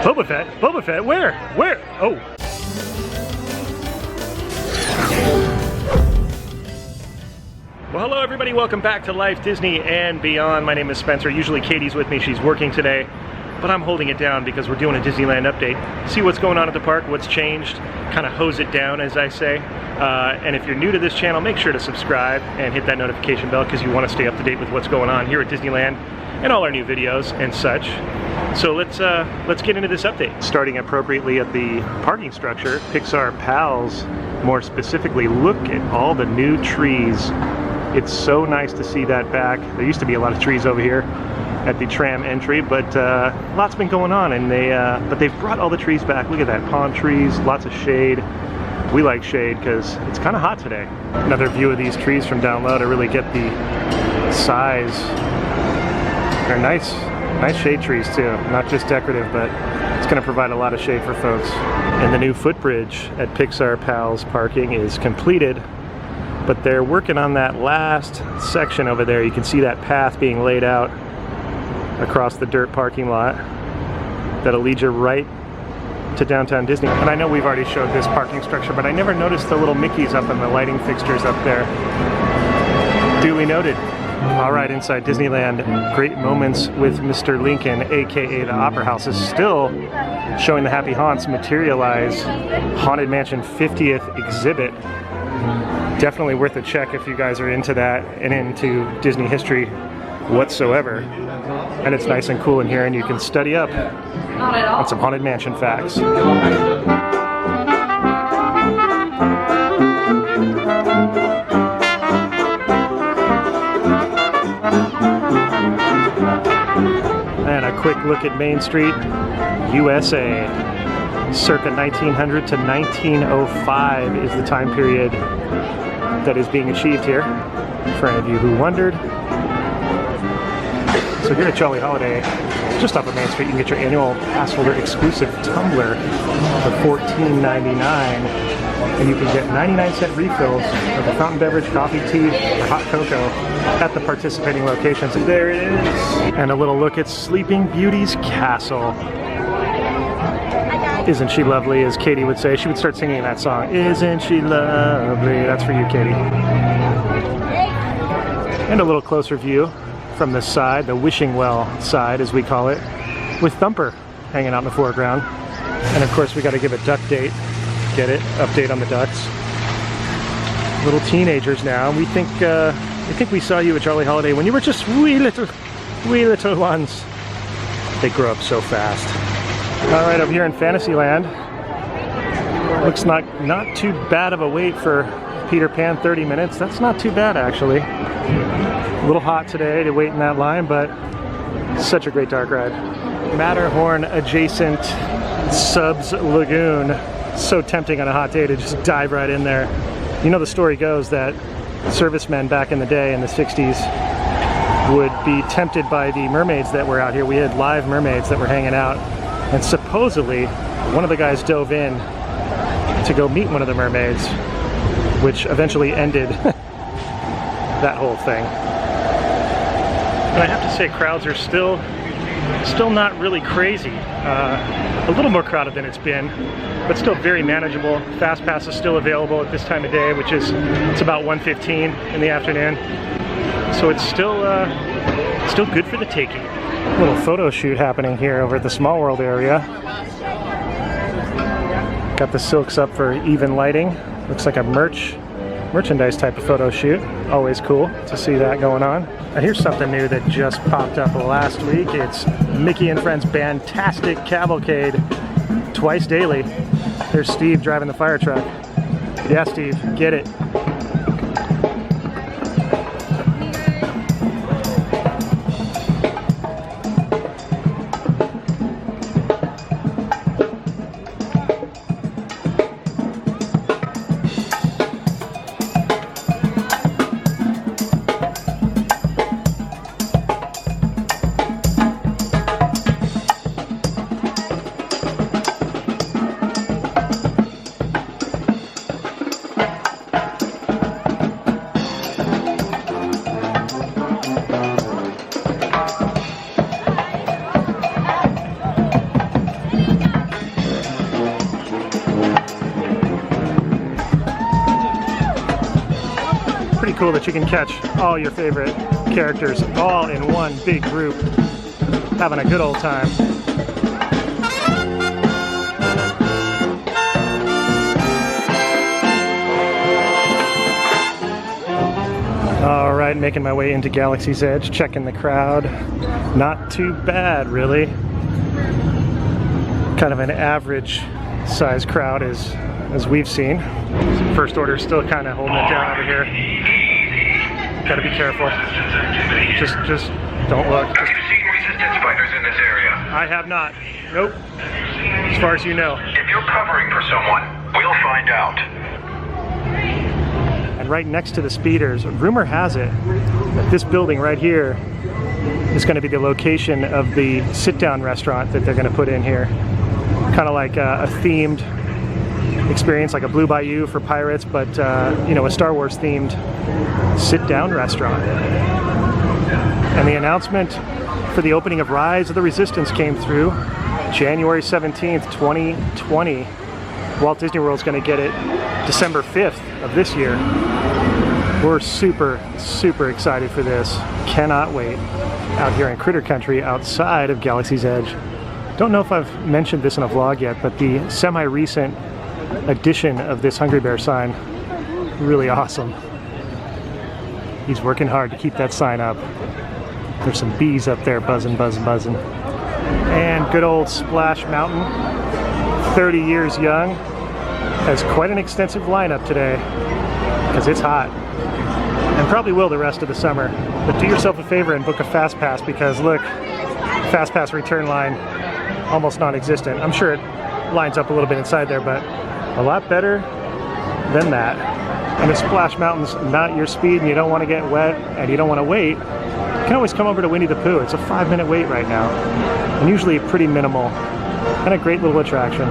Boba Fett? Boba Fett? Where? Where? Oh. Well, hello everybody, welcome back to Life Disney and Beyond. My name is Spencer. Usually Katie's with me, she's working today, but I'm holding it down because we're doing a Disneyland update. See what's going on at the park, what's changed, kind of hose it down as I say. And if you're new to this channel, make sure to subscribe and hit that notification bell because you want to stay up to date with what's going on here at Disneyland and all our new videos and such. So let's get into this update. Starting appropriately at the parking structure, Pixar Pals, more specifically, look at all the new trees. It's so nice to see that back. There used to be a lot of trees over here at the tram entry, but lots been going on, and but they've brought all the trees back. Look at that, palm trees, lots of shade. We like shade because it's kind of hot today. Another view of these trees from down low to really get the size. They're nice shade trees too, not just decorative, but it's going to provide a lot of shade for folks. And the new footbridge at Pixar Pals parking is completed, but they're working on that last section over there. You can see that path being laid out across the dirt parking lot that'll lead you right to downtown Disney. And I know we've already showed this parking structure, but I never noticed the little Mickeys up in the lighting fixtures up there. Duly noted. All right, inside Disneyland, great moments with Mr. Lincoln, aka the Opera House, is still showing the Happy Haunts materialize. Haunted Mansion 50th exhibit. Definitely worth a check if you guys are into that and into Disney history whatsoever. And it's nice and cool in here, and you can study up on some Haunted Mansion facts. And a quick look at Main Street, USA. Circa 1900 to 1905 is the time period that is being achieved here, for any of you who wondered. So here at Jolly Holiday, just off of Main Street, you can get your annual pass holder exclusive tumbler for $14.99, and you can get 99-cent refills of the fountain beverage, coffee, tea, or hot cocoa at the participating locations. There it is. And a little look at Sleeping Beauty's castle. Isn't she lovely, as Katie would say. She would start singing that song. Isn't she lovely? That's for you, Katie. And a little closer view from the side, the wishing well side as we call it, with Thumper hanging out in the foreground. And of course we got to give a duck date. Get it? Update on the ducks. Little teenagers now. We think we saw you at Jolly Holiday when you were just wee little ones. They grow up so fast. All right, over here in Fantasyland, looks not too bad of a wait for Peter Pan, 30 minutes. That's not too bad, actually. A little hot today to wait in that line, but such a great dark ride. Matterhorn adjacent Subs Lagoon. So tempting on a hot day to just dive right in there. You know, the story goes that servicemen back in the day in the 60s would be tempted by the mermaids that were out here. We had live mermaids that were hanging out. And supposedly, one of the guys dove in to go meet one of the mermaids, which eventually ended that whole thing. And I have to say, crowds are still not really crazy. A little more crowded than it's been, but still very manageable. Fast Pass is still available at this time of day, which is, it's about 1:15 in the afternoon. So it's still good for the taking. Little photo shoot happening here over at the Small World area. Got the silks up for even lighting. Looks like a merchandise type of photo shoot. Always cool to see that going on. And here's something new that just popped up last week. It's Mickey and Friends Fantastic Cavalcade, twice daily. There's Steve driving the fire truck. Yeah, Steve, get it. cool that you can catch all your favorite characters all in one big group, having a good old time. All right, making my way into Galaxy's Edge, checking the crowd. Not too bad, really. Kind of an average size crowd as we've seen. First Order's still kind of holding it down over here. Gotta be careful. Just don't look. Have you seen resistance fighters in this area? I have not. Nope. As far as you know. If you're covering for someone, we'll find out. And right next to the speeders, rumor has it that this building right here is going to be the location of the sit-down restaurant that they're going to put in here. Kind of like a themed experience, like a Blue Bayou for pirates, but you know, a Star Wars themed sit-down restaurant. And the announcement for the opening of Rise of the Resistance came through January 17th, 2020. Walt Disney World's going to get it December 5th of this year. We're super, super excited for this. Cannot wait. Out here in Critter Country, outside of Galaxy's Edge. Don't know if I've mentioned this in a vlog yet, but the semi-recent edition of this Hungry Bear sign, really awesome. He's working hard to keep that sign up. There's some bees up there buzzing, buzzing, buzzing. And good old Splash Mountain, 30 years young, has quite an extensive lineup today because it's hot. And probably will the rest of the summer. But do yourself a favor and book a Fast Pass, because look, Fast Pass return line, almost non-existent. I'm sure it lines up a little bit inside there, but a lot better than that. And if Splash Mountain's not your speed and you don't want to get wet and you don't want to wait, you can always come over to Winnie the Pooh. It's a 5-minute wait right now, and usually pretty minimal. And a great little attraction.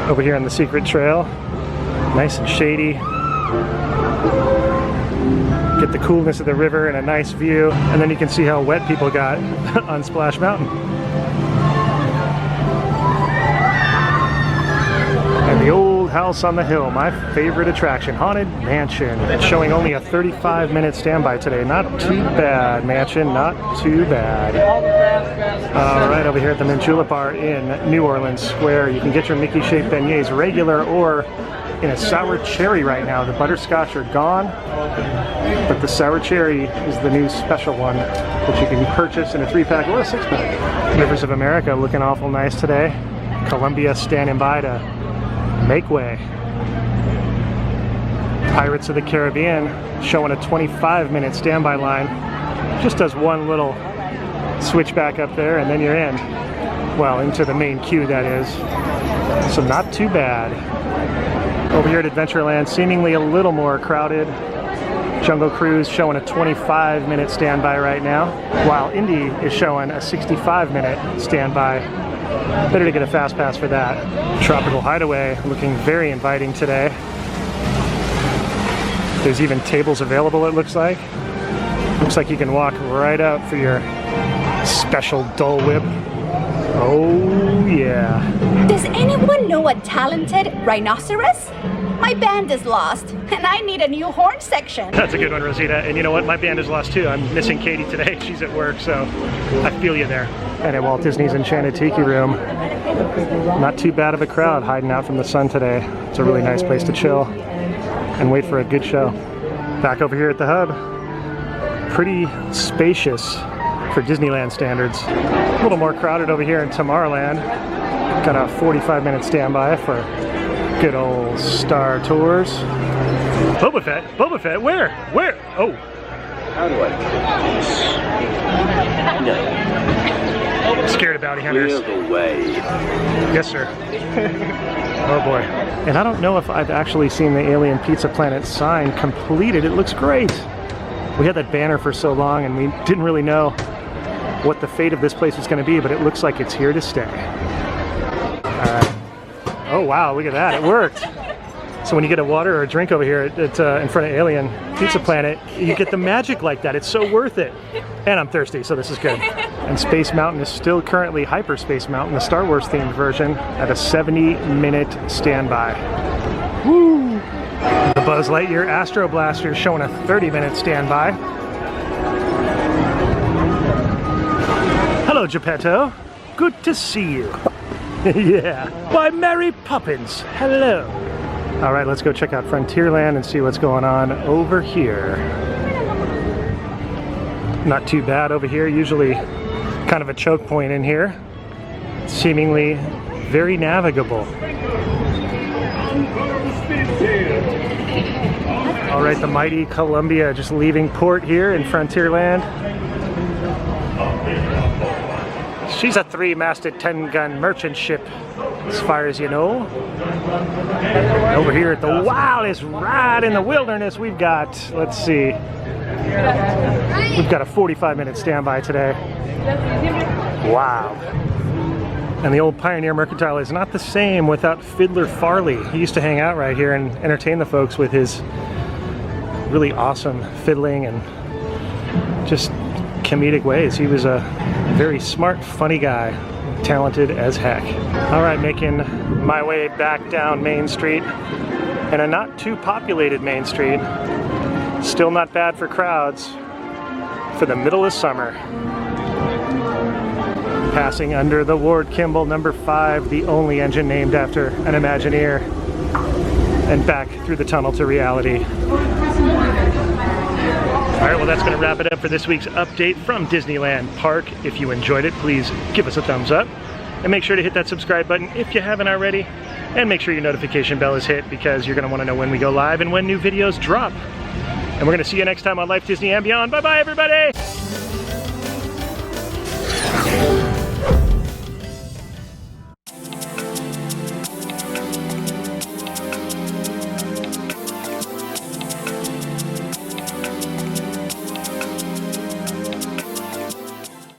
Over here on the Secret Trail, nice and shady. Get the coolness of the river and a nice view, and then you can see how wet people got on Splash Mountain. And the old house on the hill, my favorite attraction, Haunted Mansion. It's showing only a 35-minute standby today. Not too bad, Mansion, not too bad. All right, over here at the Julep Bar in New Orleans Square, you can get your Mickey-shaped beignets regular or in a sour cherry right now. The butterscotch are gone, but the sour cherry is the new special one, which you can purchase in a 3-pack or a 6-pack. Rivers of America looking awful nice today. Columbia standing by to make way. Pirates of the Caribbean showing a 25-minute standby line. Just does one little switchback up there and then you're in. Well, into the main queue, that is. So not too bad. Over here at Adventureland, seemingly a little more crowded. Jungle Cruise showing a 25-minute standby right now, while Indy is showing a 65-minute standby. Better to get a Fast Pass for that. Tropical Hideaway looking very inviting today. There's even tables available, it looks like. Looks like you can walk right up for your special Dole Whip. Oh yeah. Does anyone know a talented rhinoceros? My band is lost, and I need a new horn section. That's a good one, Rosita. And you know what? My band is lost too. I'm missing Katie today. She's at work, so I feel you there. And at Walt Disney's Enchanted Tiki Room, not too bad of a crowd hiding out from the sun today. It's a really nice place to chill and wait for a good show. Back over here at the hub, pretty spacious for Disneyland standards. A little more crowded over here in Tomorrowland. Got a 45-minute standby for good old Star Tours. Boba Fett? Boba Fett? Where? Where? Oh. How do I do this? No. Scared of bounty hunters. Clear the way. Yes, sir. Oh boy. And I don't know if I've actually seen the Alien Pizza Planet sign completed. It looks great. We had that banner for so long and we didn't really know what the fate of this place was going to be, but it looks like it's here to stay. All right. Oh wow, look at that, it worked. So when you get a water or a drink over here at in front of Alien Pizza Planet, you get the magic like that. It's so worth it. And I'm thirsty, so this is good. And Space Mountain is still currently Hyperspace Mountain, the Star Wars themed version, at a 70-minute standby. Woo! The Buzz Lightyear Astro Blaster showing a 30-minute standby. Hello, Geppetto. Good to see you. Yeah. Why, Mary Poppins. Hello. All right, let's go check out Frontierland and see what's going on over here. Not too bad over here. Usually kind of a choke point in here. Seemingly very navigable. All right, the mighty Columbia just leaving port here in Frontierland. She's a 3-masted 10-gun merchant ship, as far as you know. Over here at the wildest ride in the wilderness, we've got, let's see, we've got a 45-minute standby today. Wow. And the old Pioneer Mercantile is not the same without Fiddler Farley. He used to hang out right here and entertain the folks with his really awesome fiddling and just comedic ways. He was a very smart, funny guy, talented as heck. All right, making my way back down Main Street, and a not too populated Main Street. Still not bad for crowds for the middle of summer. Passing under the Ward Kimball number 5, the only engine named after an Imagineer, and back through the tunnel to reality. All right, well, that's going to wrap it up for this week's update from Disneyland Park. If you enjoyed it, please give us a thumbs up and make sure to hit that subscribe button if you haven't already, and make sure your notification bell is hit because you're going to want to know when we go live and when new videos drop. And we're going to see you next time on Life Disney and Beyond. Bye-bye, everybody!